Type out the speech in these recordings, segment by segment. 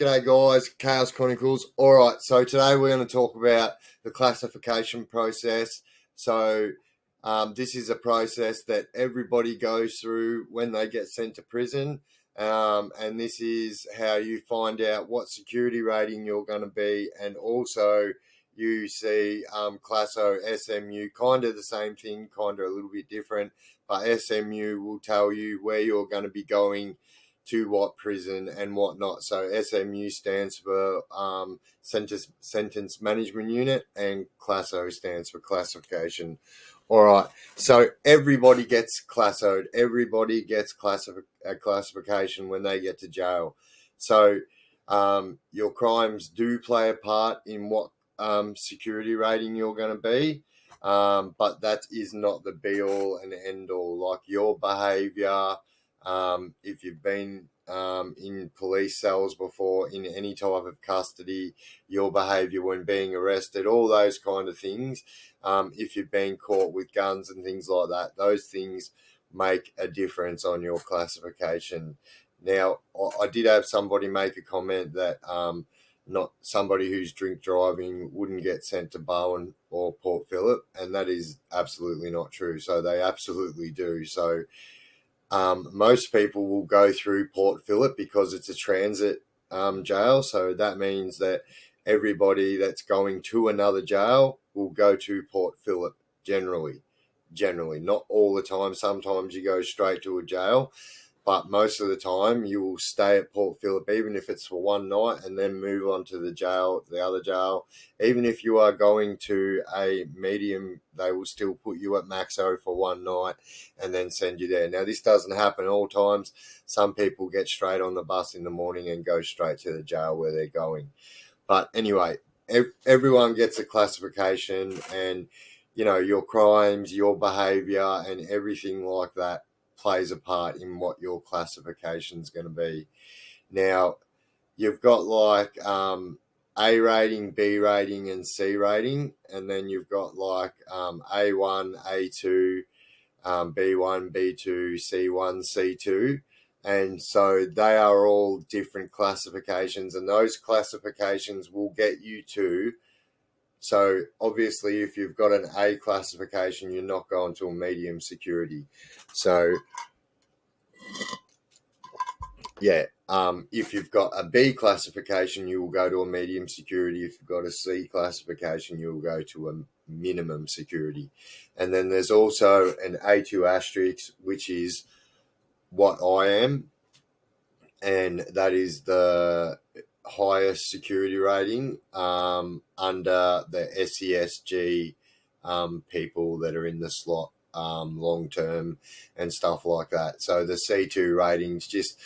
G'day guys, Chaos Chronicles. Alright, so today we're going to talk about the classification process. So this is a process that everybody goes through when they get sent to prison. And this is how you find out what security rating you're going to be. And also you see Classo, SMU, kind of the same thing, kind of a little bit different. But SMU will tell you where you're going to be going to what prison and whatnot. So SMU stands for Sentence Management Unit, and Classo stands for classification. All right, so everybody gets classoed. Everybody gets a classification when they get to jail. So your crimes do play a part in what security rating you're going to be, but that is not the be-all and end-all. Like your behaviour, if you've been in police cells before, in any type of custody, your behaviour when being arrested, all those kind of things. If you've been caught with guns and things like that, those things make a difference on your classification. Now, I did have somebody make a comment that not somebody who's drink driving wouldn't get sent to Bowen or Port Phillip, and that is absolutely not true. So they absolutely do. So most people will go through Port Phillip because it's a transit jail. So that means that everybody that's going to another jail will go to Port Phillip generally, not all the time. Sometimes you go straight to a jail, but most of the time you will stay at Port Phillip, even if it's for one night, and then move on to the other jail. Even if you are going to a medium, they will still put you at Maxo for one night and then send you there. Now, this doesn't happen all times. Some people get straight on the bus in the morning and go straight to the jail where they're going. But anyway, everyone gets a classification, and, you know, your crimes, your behaviour and everything like that plays a part in what your classification is going to be. Now, you've got like A rating, B rating, and C rating, and then you've got like A1, A2, B1, B2, C1, C2, and so they are all different classifications, and those classifications will get you to. So obviously, if you've got an A classification, you're not going to a medium security. So yeah, if you've got a B classification, you will go to a medium security. If you've got a C classification, you will go to a minimum security. And then there's also an A2 asterisk, which is what I am, and that is the highest security rating under the SESG people that are in the slot long term and stuff like that. So the C2 ratings, just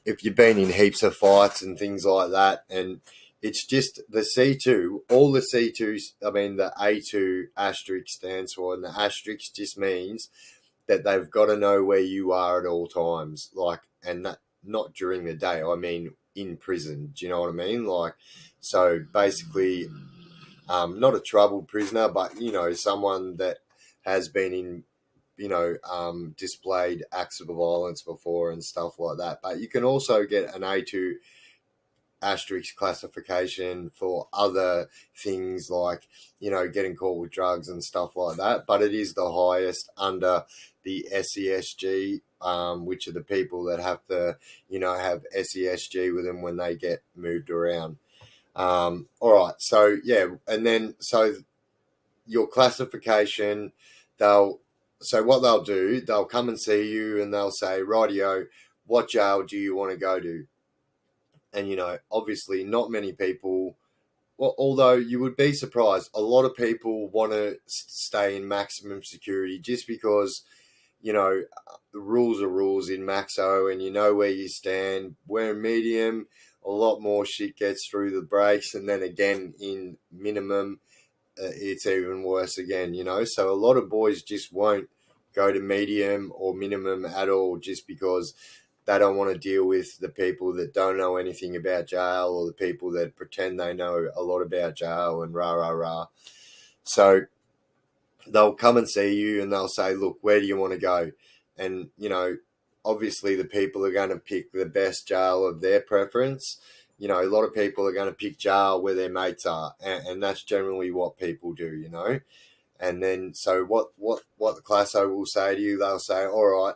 if you've been in heaps of fights and things like that, and it's just the C2, all the C2s, I mean the A2 asterisk stands for, and the asterisk just means that they've got to know where you are at all times, like, and that not during the day, I mean in prison. Do you know what I mean? Like, so basically, not a troubled prisoner, but, you know, someone that has been in, you know, displayed acts of violence before and stuff like that. But you can also get an A2 asterisk classification for other things like, you know, getting caught with drugs and stuff like that. But it is the highest under the SESG, which are the people that have to, you know, have SESG with them when they get moved around. All right. So, yeah. And then, so your classification, what they'll do, they'll come and see you and they'll say, rightio, what jail do you want to go to? And, you know, obviously not many people, well, although you would be surprised, a lot of people want to stay in maximum security just because, you know, the rules are rules in Maxo and you know where you stand. Where in medium, a lot more shit gets through the breaks. And then again, in minimum, it's even worse again, you know. So a lot of boys just won't go to medium or minimum at all just because they don't want to deal with the people that don't know anything about jail or the people that pretend they know a lot about jail and rah, rah, rah. So they'll come and see you and they'll say, look, where do you want to go? And, you know, obviously the people are going to pick the best jail of their preference. you know, a lot of people are going to pick jail where their mates are, and that's generally what people do, you know. And then, so what the classo will say to you, they'll say, all right,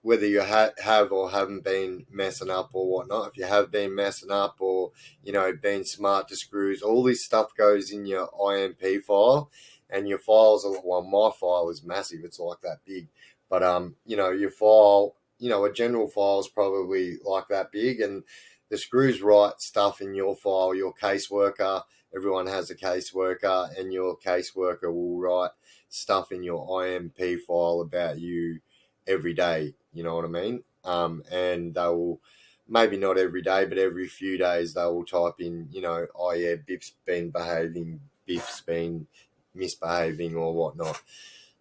whether you have or haven't been messing up or whatnot, if you have been messing up or, you know, being smart to screws, all this stuff goes in your IMP file, and your files are, well, my file is massive, it's like that big, but you know, your file, you know, a general file is probably like that big, and the screws write stuff in your file. Your caseworker, everyone has a caseworker, and your caseworker will write stuff in your IMP file about you every day, you know what I mean? And they will, maybe not every day, but every few days they will type in, you know, oh yeah, Biff's been behaving, Biff's been misbehaving or whatnot.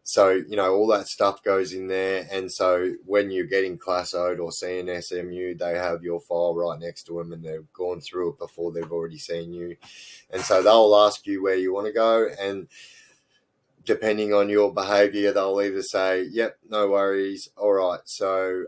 So, you know, all that stuff goes in there. And so when you're getting classoed or seeing SMU, they have your file right next to them, and they've gone through it before they've already seen you. And so they'll ask you where you want to go, and depending on your behaviour, they'll either say, yep, no worries, all right, so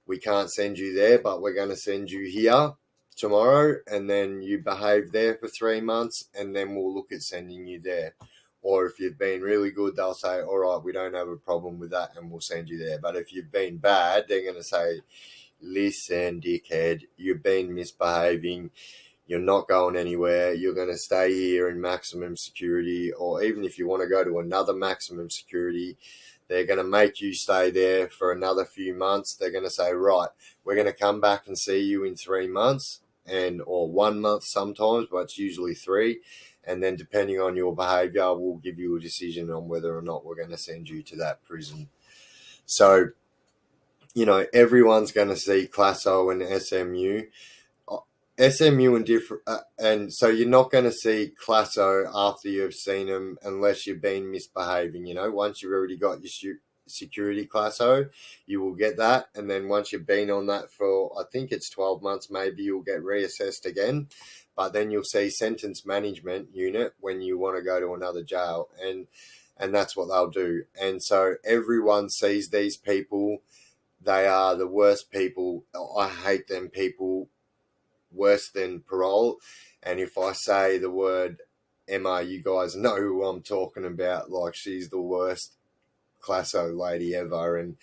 we can't send you there, but we're going to send you here tomorrow, and then you behave there for 3 months, and then we'll look at sending you there. Or if you've been really good, they'll say, all right, we don't have a problem with that, and we'll send you there. But if you've been bad, they're going to say, listen, dickhead, you've been misbehaving, you're not going anywhere, you're going to stay here in maximum security, or even if you want to go to another maximum security, they're going to make you stay there for another few months. They're going to say, right, we're going to come back and see you in 3 months, and or 1 month sometimes, but it's usually 3. And then depending on your behaviour, we'll give you a decision on whether or not we're going to send you to that prison. So, you know, everyone's going to see Classo and SMU. SMU and different, and so you're not going to see Classo after you've seen them unless you've been misbehaving. You know, once you've already got your security Classo, you will get that, and then once you've been on that for, I think it's 12 months, maybe you'll get reassessed again. But then you'll see sentence management unit when you want to go to another jail, and that's what they'll do. And so everyone sees these people. They are the worst people. I hate them people worse than parole. And if I say the word Emma, you guys know who I'm talking about. Like, she's the worst classo lady ever, and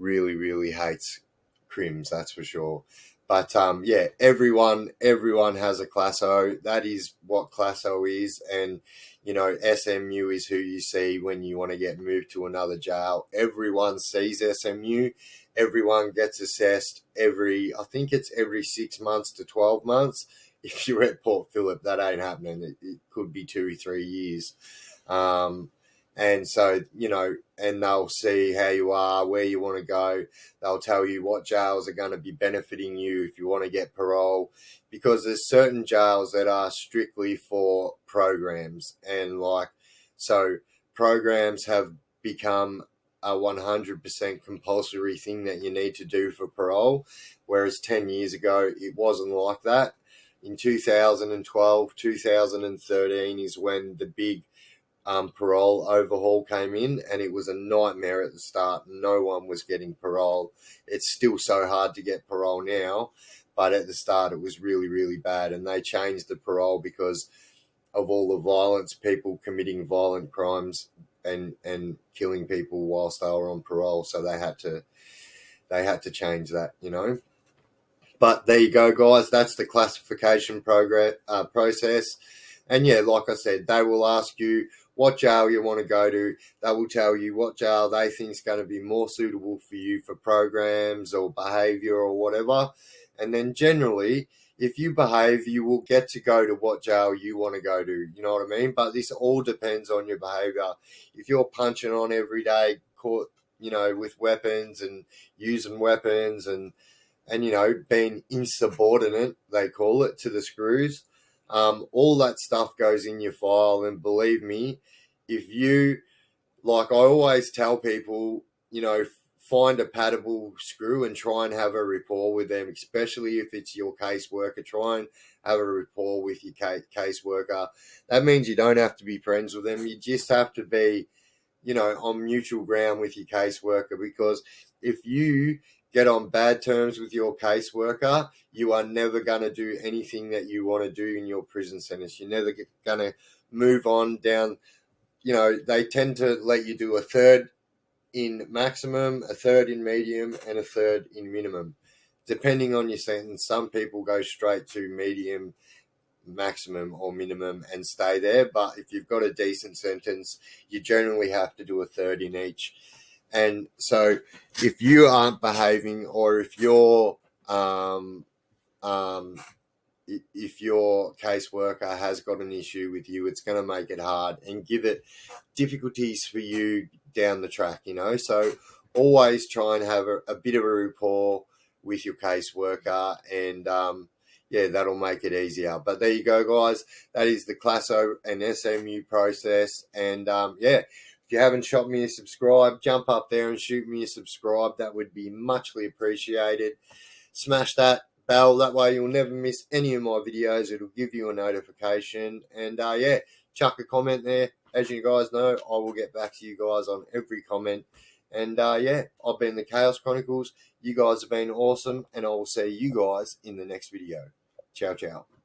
really, really hates crims, that's for sure. But yeah, everyone has a classo. That is what classo is. And you know, SMU is who you see when you want to get moved to another jail. Everyone sees SMU. Everyone gets assessed I think it's every 6 months to 12 months. If you're at Port Phillip, that ain't happening. It could be 2 or 3 years. And so, you know, and they'll see how you are, where you want to go. They'll tell you what jails are going to be benefiting you if you want to get parole, because there's certain jails that are strictly for programs. And like, so programs have become a 100% compulsory thing that you need to do for parole, whereas 10 years ago, it wasn't like that. In 2012, 2013 is when the big parole overhaul came in, and it was a nightmare at the start. No one was getting parole. It's still so hard to get parole now, but at the start it was really, really bad, and they changed the parole because of all the violence, people committing violent crimes and killing people whilst they were on parole. So they had to change that, you know. But there you go, guys. That's the classification process. And yeah, like I said, they will ask you what jail you want to go to. They will tell you what jail they think is going to be more suitable for you for programs or behaviour or whatever. And then generally, if you behave, you will get to go to what jail you want to go to. You know what I mean? But this all depends on your behaviour. If you're punching on every day, caught, you know, with weapons and using weapons and you know, being insubordinate, they call it, to the screws, all that stuff goes in your file. And believe me, if you, like I always tell people, you know, find a paddable screw and try and have a rapport with them, especially if it's your caseworker. Try and have a rapport with your caseworker. That means you don't have to be friends with them. You just have to be, you know, on mutual ground with your caseworker, because if you get on bad terms with your caseworker, you are never going to do anything that you want to do in your prison sentence. You're never going to move on down. They tend to let you do a third in maximum, a third in medium, and a third in minimum. Depending on your sentence, some people go straight to medium, maximum, or minimum and stay there. But if you've got a decent sentence, you generally have to do a third in each. And so if you aren't behaving, or if you're if your caseworker has got an issue with you, it's going to make it hard and give it difficulties for you down the track, So always try and have a bit of a rapport with your caseworker, and that'll make it easier. But there you go, guys. That is the Classo and SMU process. And if you haven't shot me a subscribe, jump up there and shoot me a subscribe. That would be muchly appreciated. Smash that bell, that way you'll never miss any of my videos. It'll give you a notification, and chuck a comment there. As you guys know, I will get back to you guys on every comment. And I've been the Chaos Chronicles. You guys have been awesome, and I will see you guys in the next video. Ciao, ciao.